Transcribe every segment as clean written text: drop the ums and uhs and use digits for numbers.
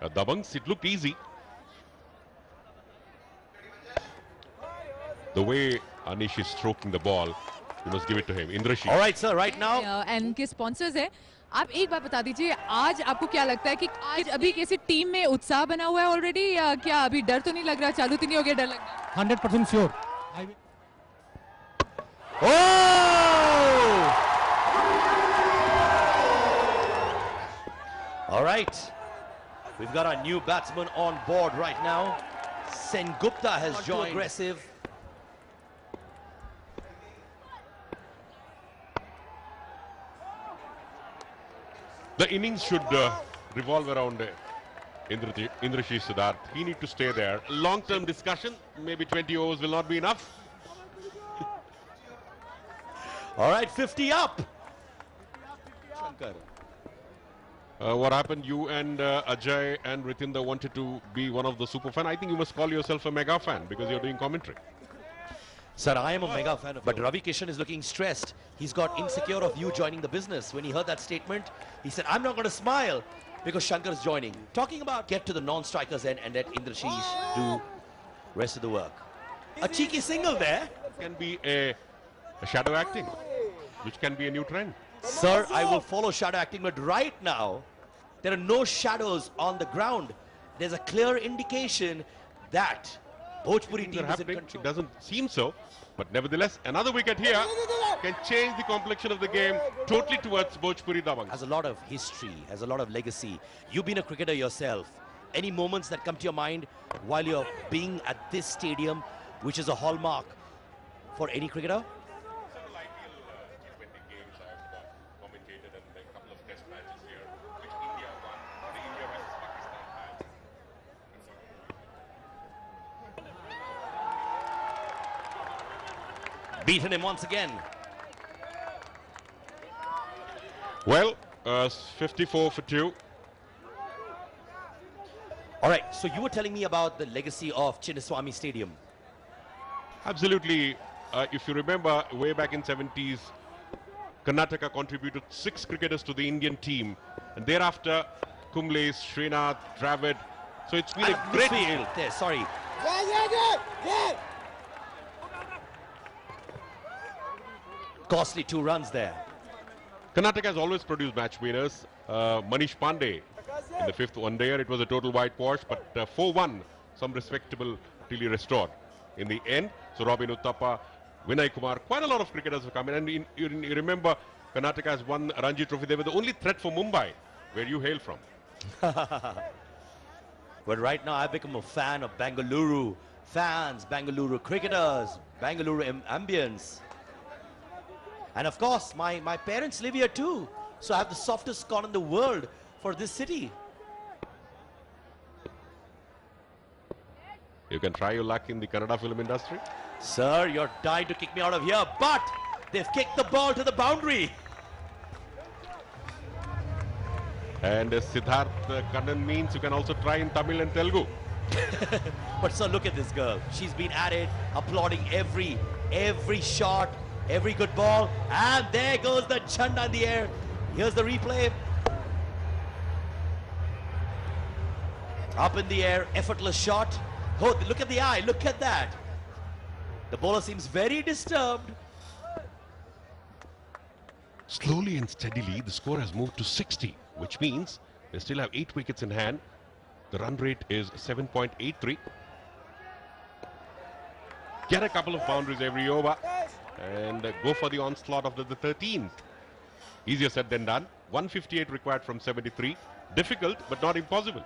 Dabangs, it looked easy. The way Anish is stroking the ball, you must give it to him. Indrashi. All right, sir, right now. And के sponsors है. आप एक बात बता दीजिए, आज आपको क्या लगता है कि आज अभी कैसे टीम में उत्साह बना हुआ है ऑलरेडी, या क्या अभी डर तो नहीं लग रहा, चालू तो नहीं हो गया डर लगना? 100% sure. Oh! All right, we've got our new batsman on board right now. Sen Gupta has joined. Aggressive. The innings should revolve around Indrashi Siddharth. He need to stay there. Long-term discussion, maybe 20 overs will not be enough. All right, 50 up. Shankar. What happened? You and Ajay and Ritinda wanted to be one of the super fan. I think you must call yourself a mega fan because you're doing commentary. Sir, I am a mega fan of but Ravi Kishan is looking stressed. He's got insecure of you joining the business. When he heard that statement, he said, I'm not going to smile because Shankar is joining. Talking about get to the non-strikers end and let Indrashish do rest of the work. A cheeky single there. Can be a shadow acting, which can be a new trend. Sir, I will follow shadow acting, but right now, there are no shadows on the ground. There's a clear indication that Bhojpuri team is in control. It doesn't seem so, but nevertheless, another wicket here can change the complexion of the game totally towards Bhojpuri Dabang. Has a lot of history, has a lot of legacy. You've been a cricketer yourself. Any moments that come to your mind while you're being at this stadium, which is a hallmark for any cricketer? Beaten him once again. Well, 54 for 2. All right, so you were telling me about the legacy of Chinnaswamy Stadium. Absolutely. If you remember, way back in 70s, Karnataka contributed 6 cricketers to the Indian team. And thereafter, Kumble, Srinath, Dravid. So it's been a great field there, sorry. Costly 2 runs there. Karnataka has always produced match winners. Manish Pandey in the 5th one-dayer, it was a total whitewash, but 4-1, some respectable till he restored in the end. So Robin Uthappa, Vinay Kumar, quite a lot of cricketers have come in. And you remember, Karnataka has won Ranji Trophy. They were the only threat for Mumbai, where you hail from. But right now, I've become a fan of Bengaluru fans, Bengaluru cricketers, Bengaluru ambience. And of course, my parents live here too. So I have the softest corner in the world for this city. You can try your luck in the Kannada film industry. Sir, you're dying to kick me out of here, but they've kicked the ball to the boundary. And Siddharth Kannan means you can also try in Tamil and Telugu. But sir, look at this girl. She's been at it, applauding every shot, every good ball. And there goes the chanda in the air. Here's the replay. Up in the air, effortless shot. Oh, look at the eye, look at that. The bowler seems very disturbed. Slowly and steadily, the score has moved to 60, which means they still have 8 wickets in hand. The run rate is 7.83. Get a couple of boundaries every over and go for the onslaught of the 13th. Easier said than done. 158 required from 73. Difficult, but not impossible.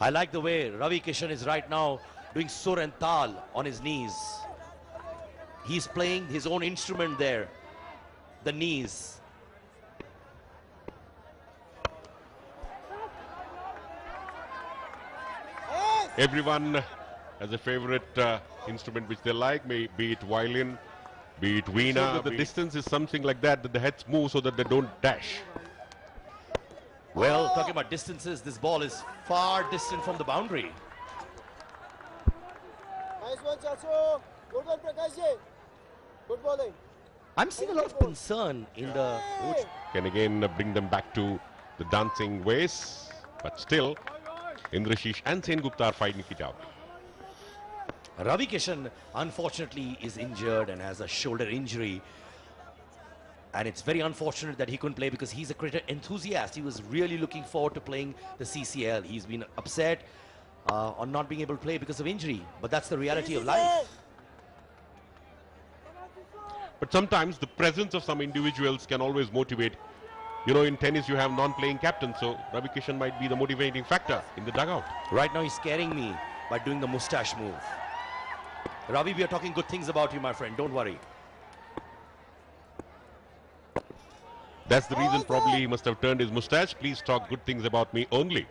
I like the way Ravi Kishan is right now doing sur and tal on his knees. He's playing his own instrument there, the knees. Everyone has a favorite instrument which they like, be it violin, be it veena. So the distance is something like that the heads move so that they don't dash. Well, talking about distances, this ball is far distant from the boundary. Nice one, Chacho. Good one, Prakashji. Good bowling. I'm seeing a lot of concern in the... Can again bring them back to the dancing ways, but still... Indrashish and Sengupta are fighting it out. Ravi Kishan, unfortunately, is injured and has a shoulder injury. And it's very unfortunate that he couldn't play because he's a cricket enthusiast. He was really looking forward to playing the CCL. He's been upset on not being able to play because of injury. But that's the reality of life. But sometimes the presence of some individuals can always motivate. You know, in tennis you have non-playing captains, so Ravi Kishan might be the motivating factor in the dugout. Right now he's scaring me by doing the mustache move. Ravi, we are talking good things about you, my friend. Don't worry. That's the reason probably he must have turned his mustache. Please talk good things about me only.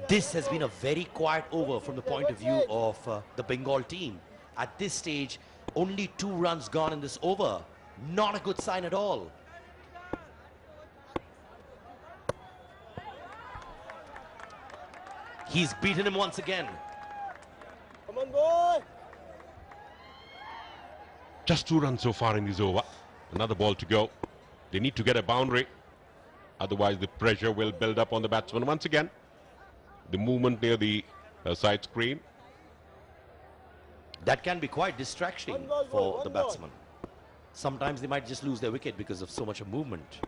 This has been a very quiet over from the point of view of the Bengal team. At this stage, only 2 runs gone in this over. Not a good sign at all. He's beaten him once again. Come on, boy. Just 2 runs so far in this over. Another ball to go. They need to get a boundary. Otherwise, the pressure will build up on the batsman once again. The movement near the side screen. That can be quite distracting for the batsman. Sometimes they might just lose their wicket because of so much of movement.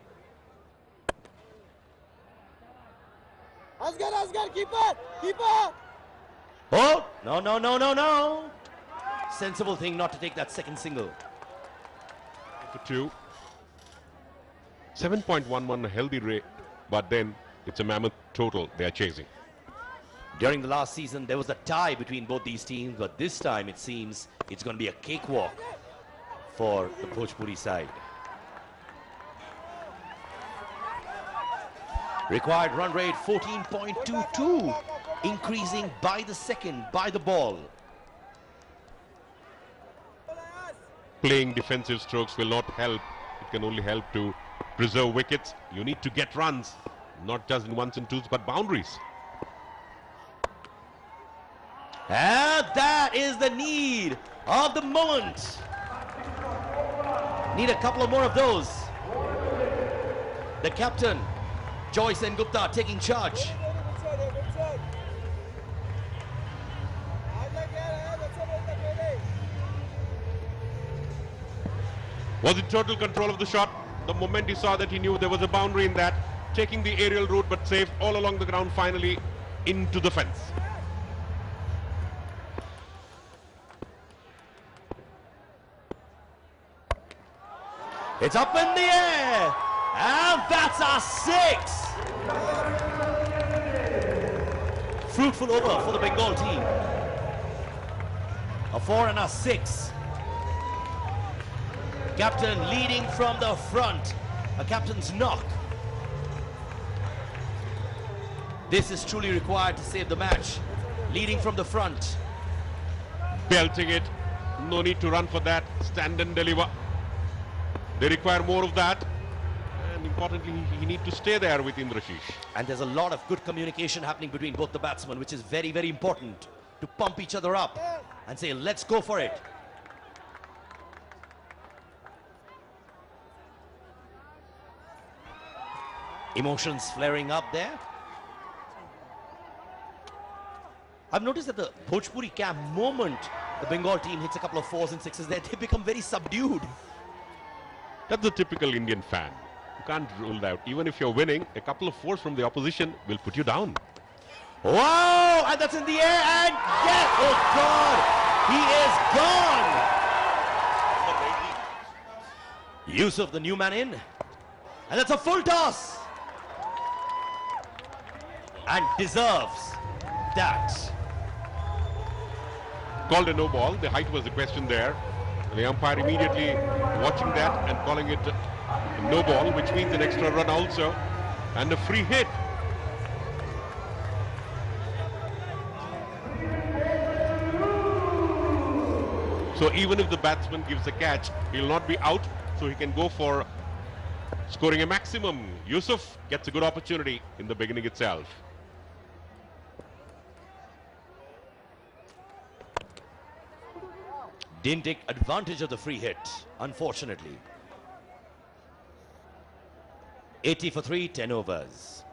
Asgar, keeper. Oh, no. Sensible thing not to take that second single. For 2. 7.11 a healthy rate, but then it's a mammoth total they are chasing. During the last season, there was a tie between both these teams, but this time it seems it's going to be a cakewalk for the Bhojpuri side. Required run rate 14.22, increasing by the second, by the ball. Playing defensive strokes will not help. It can only help to preserve wickets. You need to get runs, not just in 1s and 2s, but boundaries. And that is the need of the moment. Need a couple of more of those. The captain, Joy Sengupta, taking charge. Was in total control of the shot. The moment he saw that, he knew there was a boundary in that. Taking the aerial route, but safe all along the ground, finally into the fence. It's up in the air, and that's a 6. Fruitful over for the Bengal team. A 4 and a 6. Captain leading from the front. A captain's knock. This is truly required to save the match. Leading from the front. Belting it. No need to run for that. Stand and deliver. They require more of that. And importantly, he needs to stay there with Indrashish. And there's a lot of good communication happening between both the batsmen, which is very, very important to pump each other up and say, let's go for it. Emotions flaring up there. I've noticed that the Bhojpuri camp moment the Bengal team hits a couple of 4s and 6s there, they become very subdued. That's the typical Indian fan. You can't rule that out. Even if you're winning, a couple of 4s from the opposition will put you down. Wow! And that's in the air, and yes! Oh God! He is gone! Yusuf, the new man in. And that's a full toss. And deserves that. Called a no ball. The height was the question there. The umpire immediately watching that and calling it a no ball, which means an extra run also. And a free hit. So even if the batsman gives a catch, he'll not be out, so he can go for scoring a maximum. Yusuf gets a good opportunity in the beginning itself. Didn't take advantage of the free hit, unfortunately. 80 for 3, 10 overs.